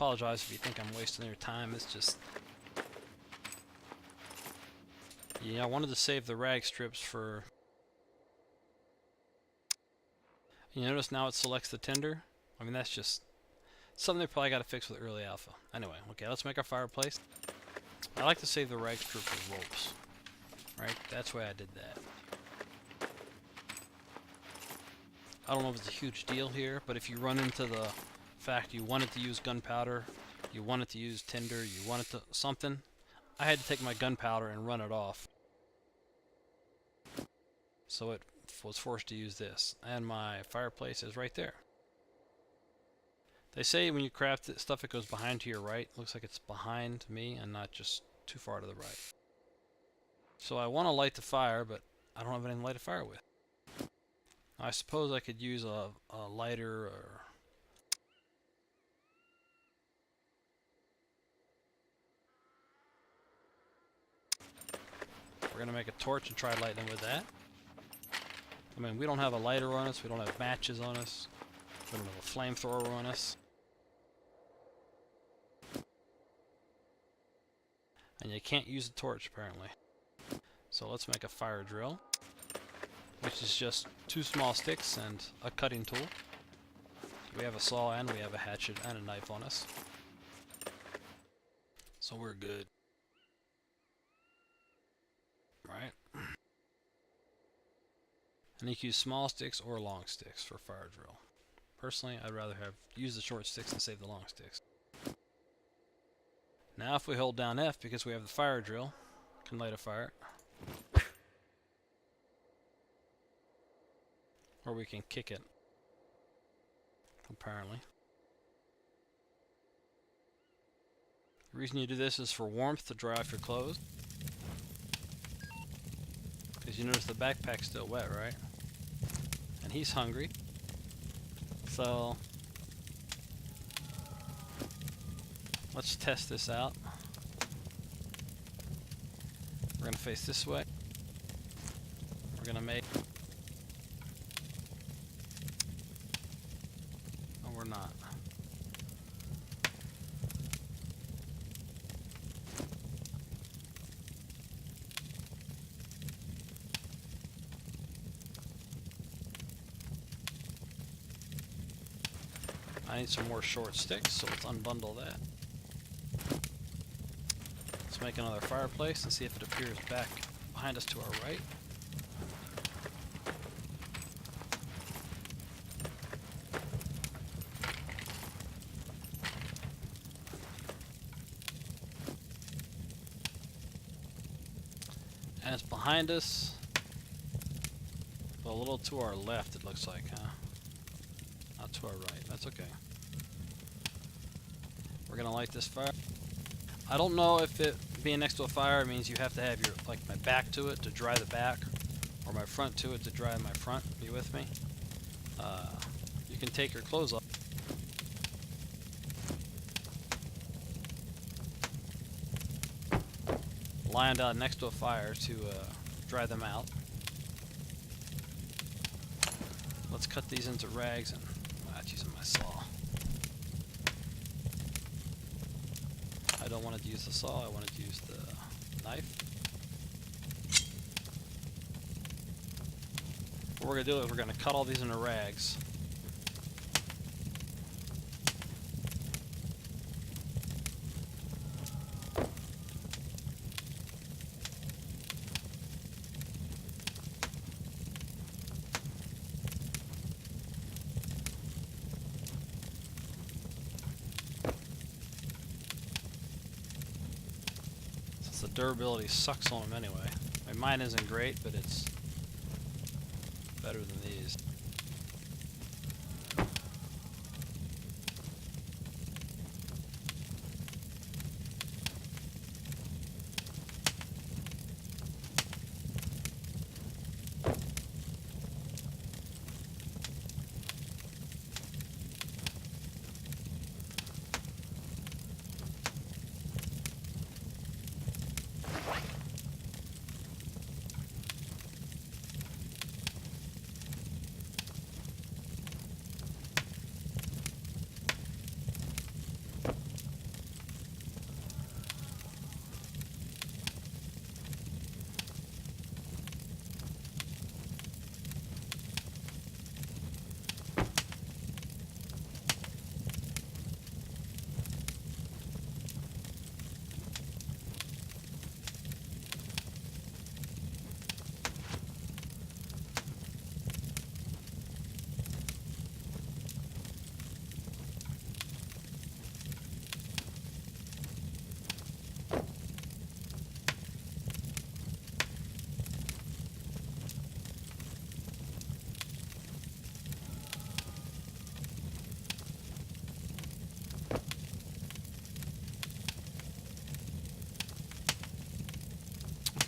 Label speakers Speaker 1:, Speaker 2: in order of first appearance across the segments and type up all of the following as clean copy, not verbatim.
Speaker 1: apologize if you think I'm wasting your time. It's just, yeah, I wanted to save the rag strips for. You notice now it selects the tinder? I mean, that's just something they probably got to fix with early alpha. Anyway, okay, let's make our fireplace. I like to save the rag strip for ropes. Right? That's why I did that. I don't know if it's a huge deal here, but if you run into the fact you wanted to use gunpowder, you wanted to use tinder, you wanted to something, I had to take my gunpowder and run it off. So it was forced to use this, and my fireplace is right there. They say when you craft stuff it goes behind to your right. Looks like it's behind me and not just too far to the right. So I want to light the fire, but I don't have anything to light a fire with. I suppose I could use a lighter or... We're going to make a torch and try lighting with that. I mean, we don't have a lighter on us, we don't have matches on us, we don't have a flamethrower on us. And you can't use a torch, apparently. So let's make a fire drill, which is just 2 small sticks and a cutting tool. We have a saw and we have a hatchet and a knife on us. So we're good. Right? And you can use small sticks or long sticks for fire drill. Personally, I'd rather use the short sticks and save the long sticks. Now if we hold down F, because we have the fire drill, can light a fire. Or we can kick it. Apparently. The reason you do this is for warmth, to dry off your clothes. Because you notice the backpack's still wet, right? And he's hungry. So let's test this out. We're gonna face this way. We're gonna make... Oh, we're not. I need some more short sticks, so let's unbundle that. Let's make another fireplace and see if it appears back behind us to our right. And it's behind us, but a little to our left it looks like, huh? Not to our right, that's okay. We're gonna light this fire. I don't know if it being next to a fire means you have to have your, like, my back to it to dry the back, or my front to it to dry my front. Are you with me? You can take your clothes off. Lying down next to a fire to dry them out. Let's cut these into rags, and I'm not using my saw. I don't want to use the saw, I wanted to use the knife. What we're going to do is we're going to cut all these into rags. The durability sucks on them anyway. I mean, mine isn't great, but it's better than these.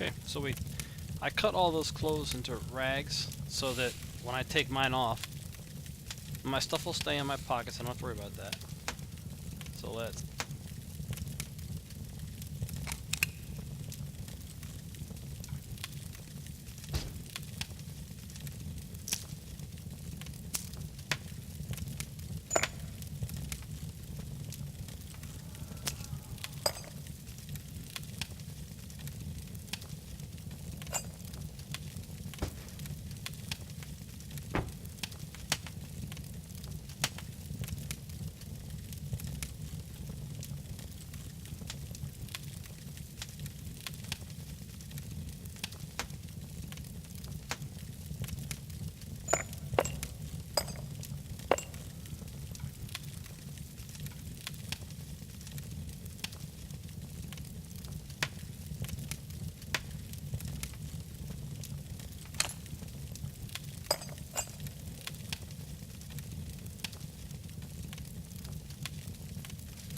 Speaker 1: Okay, so I cut all those clothes into rags so that when I take mine off, my stuff will stay in my pockets. I don't have to worry about that. So let's...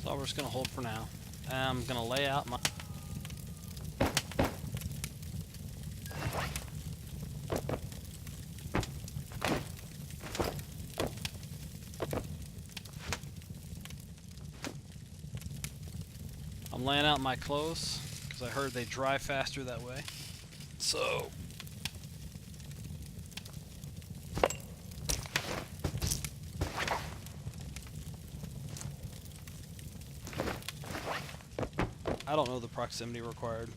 Speaker 1: So we're just going to hold for now. I'm going to lay out my... I'm laying out my clothes because I heard they dry faster that way. So... I don't know the proximity required.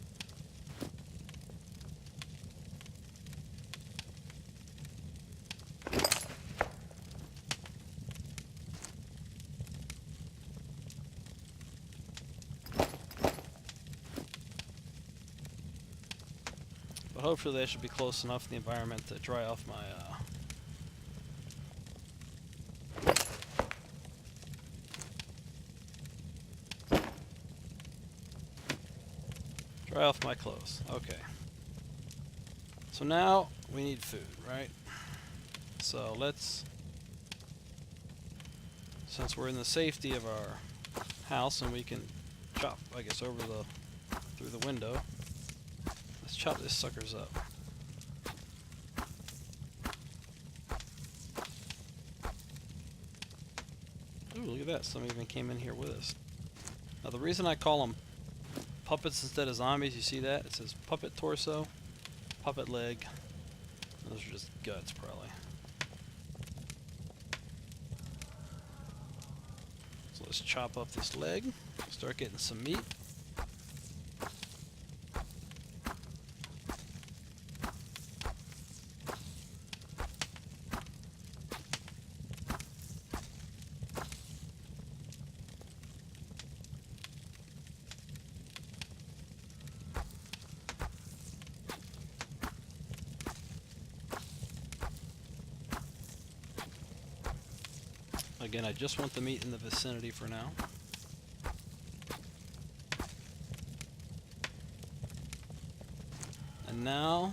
Speaker 1: But hopefully they should be close enough in the environment to dry off my clothes. Okay. So now we need food, right? So let's, since we're in the safety of our house and we can chop, I guess, over through the window, let's chop this suckers up. Ooh, look at that. Some even came in here with us. Now the reason I call them puppets instead of zombies, you see that? It says puppet torso, puppet leg. Those are just guts, probably. So let's chop up this leg, start getting some meat. Again, I just want the meat in the vicinity for now. And now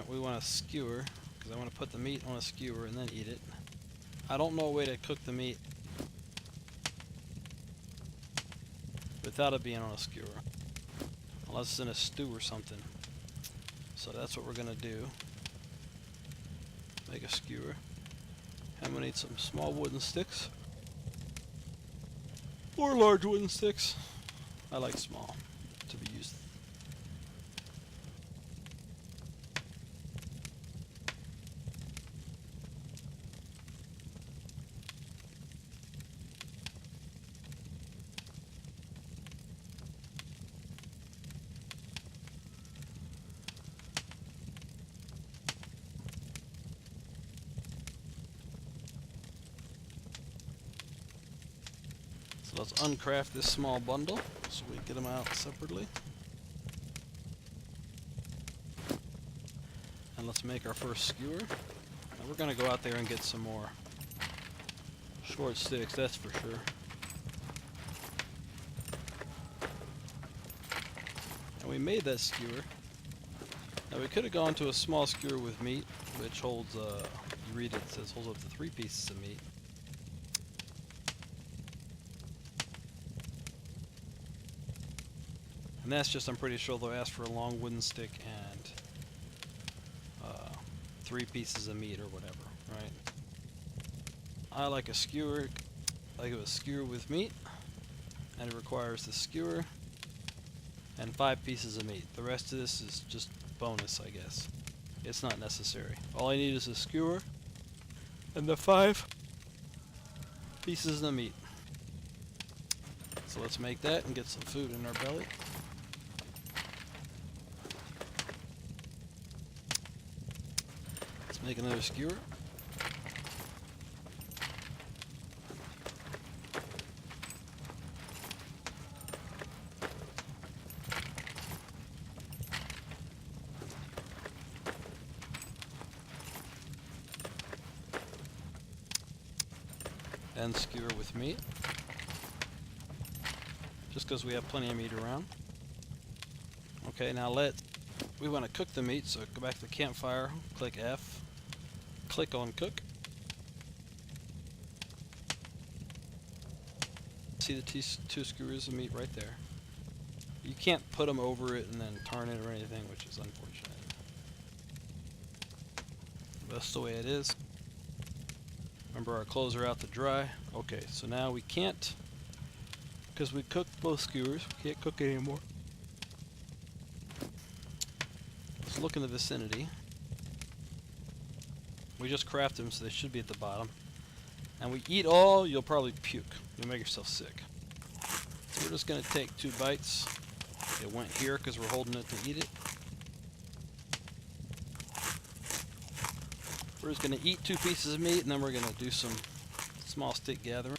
Speaker 1: we want a skewer, because I want to put the meat on a skewer and then eat it. I don't know a way to cook the meat without it being on a skewer, unless it's in a stew or something. So that's what we're gonna do. Make a skewer. I'm gonna need some small wooden sticks or large wooden sticks. I like small to be used. So let's uncraft this small bundle so we get them out separately. And let's make our first skewer. Now we're going to go out there and get some more short sticks, that's for sure. And we made that skewer. Now we could have gone to a small skewer with meat, which holds, you read it, it says holds up to 3 pieces of meat. And that's just, I'm pretty sure they'll ask for a long wooden stick and 3 pieces of meat or whatever, right? I like a skewer, like a skewer with meat, and it requires the skewer and 5 pieces of meat. The rest of this is just bonus, I guess. It's not necessary. All I need is a skewer and the 5 pieces of meat. So let's make that and get some food in our belly. Let's make another skewer. And skewer with meat, just because we have plenty of meat around. Okay, now we want to cook the meat, so go back to the campfire, click F, click on cook. See the 2 skewers of meat right there. You can't put them over it and then turn it or anything, which is unfortunate. That's the way it is. Remember, our clothes are out to dry. Okay, so now we can't, because we cooked both skewers, we can't cook it anymore. Let's look in the vicinity. We just crafted them, so they should be at the bottom. And we eat all, you'll probably puke. You'll make yourself sick. So we're just going to take 2 bites. It went here because we're holding it to eat it. We're just going to eat 2 pieces of meat, and then we're going to do some small stick gathering.